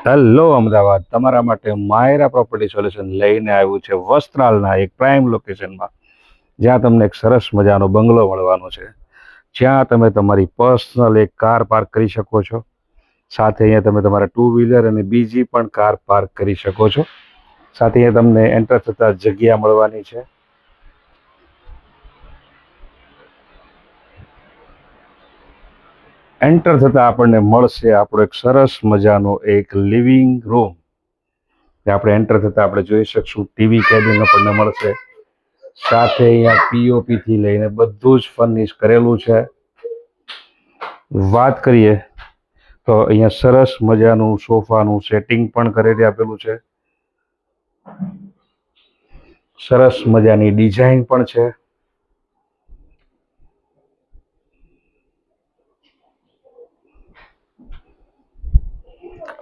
Hello Ahmedabad, તમારા માટે માયરા property solution લઈને આવ્યું છે વસ્ત્રાલના એક પ્રાઇમ લોકેશનમાં, જ્યાં તમને એક સરસ મજાનો બંગલો મળવાનો છે, જ્યાં તમે તમારી પર્સનલ એક કાર પાર્ક કરી શકો છો. સાથે અહીંયા તમે તમારા ટુ વ્હીલર અને બીજી પણ કાર પાર્ક કરી શકો છો. સાથે અહીંયા તમને એન્ટર થતા જગ્યા મળવાની છે. એન્ટર થતા આપણને મળશે આપણો એક સરસ મજાનો એક લિવિંગ રૂમ. આપણે એન્ટર થતા આપણે જોઈ શકશું ટીવી કેબિન આપણને મળશે. સાથે અહીંયા પીઓપી થી લઈને બધું જ ફર્નિશ કરેલું છે. વાત કરીએ તો અહીંયા સરસ મજાનું સોફાનું સેટિંગ પણ કરેલી આપેલું છે. સરસ મજાની ડિઝાઇન પણ છે.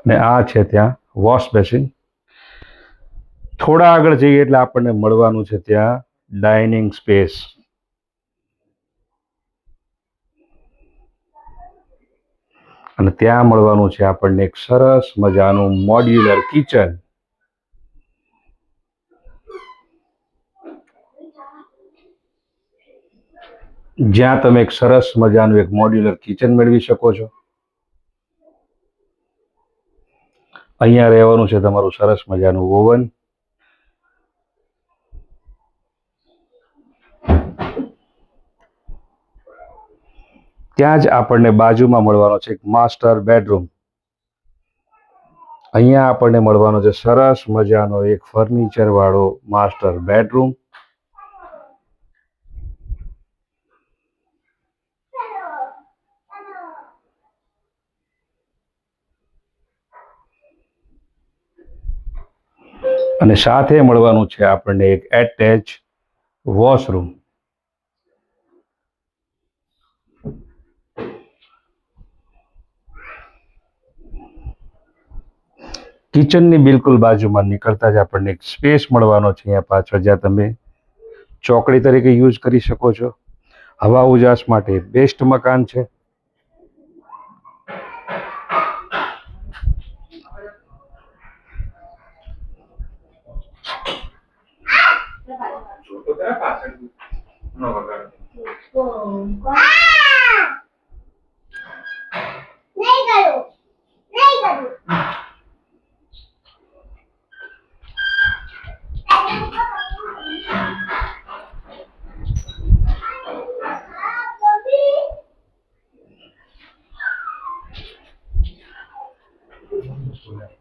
ને આ છે ત્યાં વોશ બેસિન. થોડા આગળ જઈએ એટલે આપણને મળવાનું છે ત્યાં ડાઇનિંગ સ્પેસ. અને ત્યાં મળવાનું છે આપણને એક સરસ મજાનું મોડ્યુલર કિચન. જ્યાં તમે એક સરસ મજાનું એક મોડ્યુલર કિચન મેળવી શકો છો. અહીંયા રહેવાનું છે તમારું સરસ મજાનું ઓવન. ત્યાં જ આપણને બાજુમાં મળવાનો છે એક માસ્ટર બેડરૂમ. અહીંયા આપણને મળવાનો છે સરસ મજાનો એક ફર્નિચર વાળો માસ્ટર બેડરૂમ. અને સાથે મળવાનું છે આપણને એક એટેચ વોશરૂમ. કિચનની બિલકુલ બાજુમાં નીકળતા જ આપણને એક સ્પેસ મળવાનો છે અહીંયા પાછળ, જ્યાં તમે ચોકડી તરીકે યુઝ કરી શકો છો. હવા ઉજાસ માટે બેસ્ટ મકાન છે.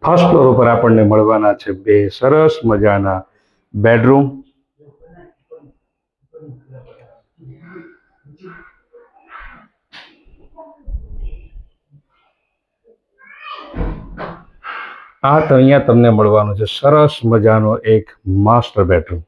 ફર્સ્ટ ફ્લોર ઉપર આપણને મળવાના છે બે સરસ મજાના બેડરૂમ. આ તો અહીંયા તમને મળવાનો છે સરસ મજાનો એક માસ્ટર બેડરૂમ.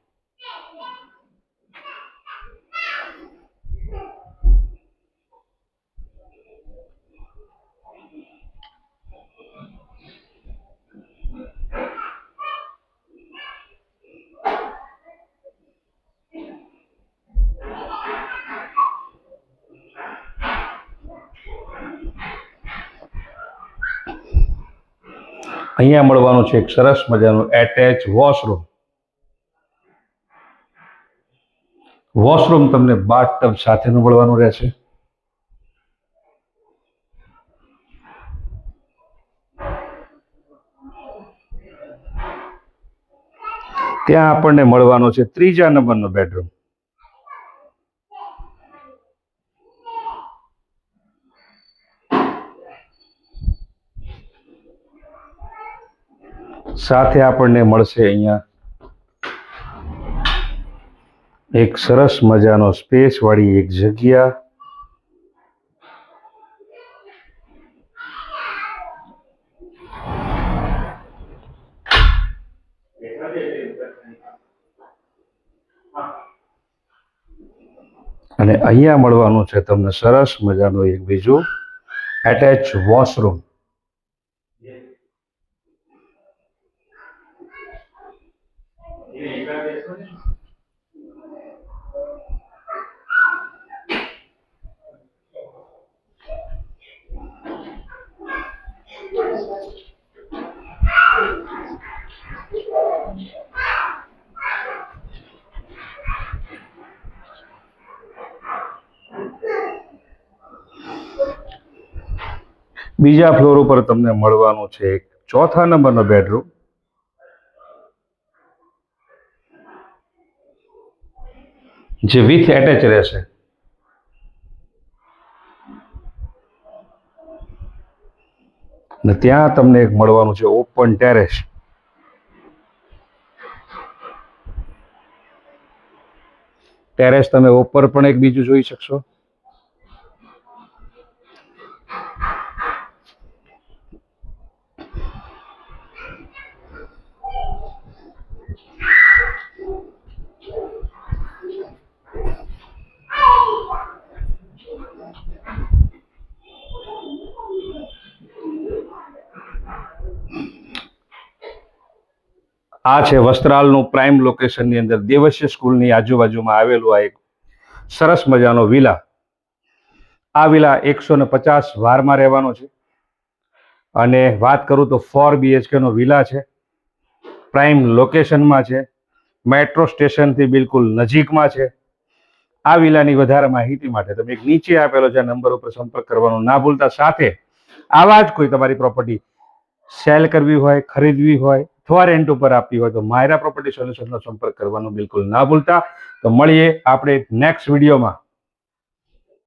અહીંયા મળવાનું છે એક સરસ મજાનું એટેચ વોશરૂમ. વોશરૂમ તમને બાથટબ સાથેનું મળવાનું રહેશે. ત્યાં આપણને મળવાનો છે ત્રીજા નંબરનો બેડરૂમ. સાથે આપણને મળશે અહીંયા એક સરસ મજાનો સ્પેસ વાળી એક જગ્યા. અને અહીંયા મળવાનું છે તમને સરસ મજાનું એક બીજું એટેચ વોશરૂમ. બીજા ફ્લોર ઉપર તમને મળવાનું છે એક ચોથા નંબરનો બેડરૂમ, જે વિથ એટેચ રહેશે. ને ત્યાં તમને એક મળવાનું છે ઓપન ટેરેસ. ટેરેસ તમે ઉપર પણ એક બીજું જોઈ શકશો. આ છે વસ્ત્રાલનું પ્રાઇમ લોકેશનની અંદર દેવસ્ય સ્કૂલની આજુબાજુમાં આવેલું આ એક સરસ મજાનો વિલા. આ વિલા 150 વારમાં રહેવાનો છે અને વાત કરું તો 4 BHK નો વિલા છે. પ્રાઇમ લોકેશનમાં છે, મેટ્રો સ્ટેશનથી બિલકુલ નજીકમાં છે. આ વિલાની વધારે માહિતી માટે તમે એક નીચે આપેલો છે નંબર ઉપર સંપર્ક કરવાનો ના ભૂલતા. સાથે આવા જ કોઈ તમારી પ્રોપર્ટી સેલ કરવી હોય, ખરીદવી હોય અથવા રેન્ટ ઉપર આપવી હોય તો માયરા પ્રોપર્ટી સોલ્યુશનનો સંપર્ક કરવાનો બિલકુલ ના ભૂલતા. તો મળીએ આપણે નેક્સ્ટ વિડીયોમાં.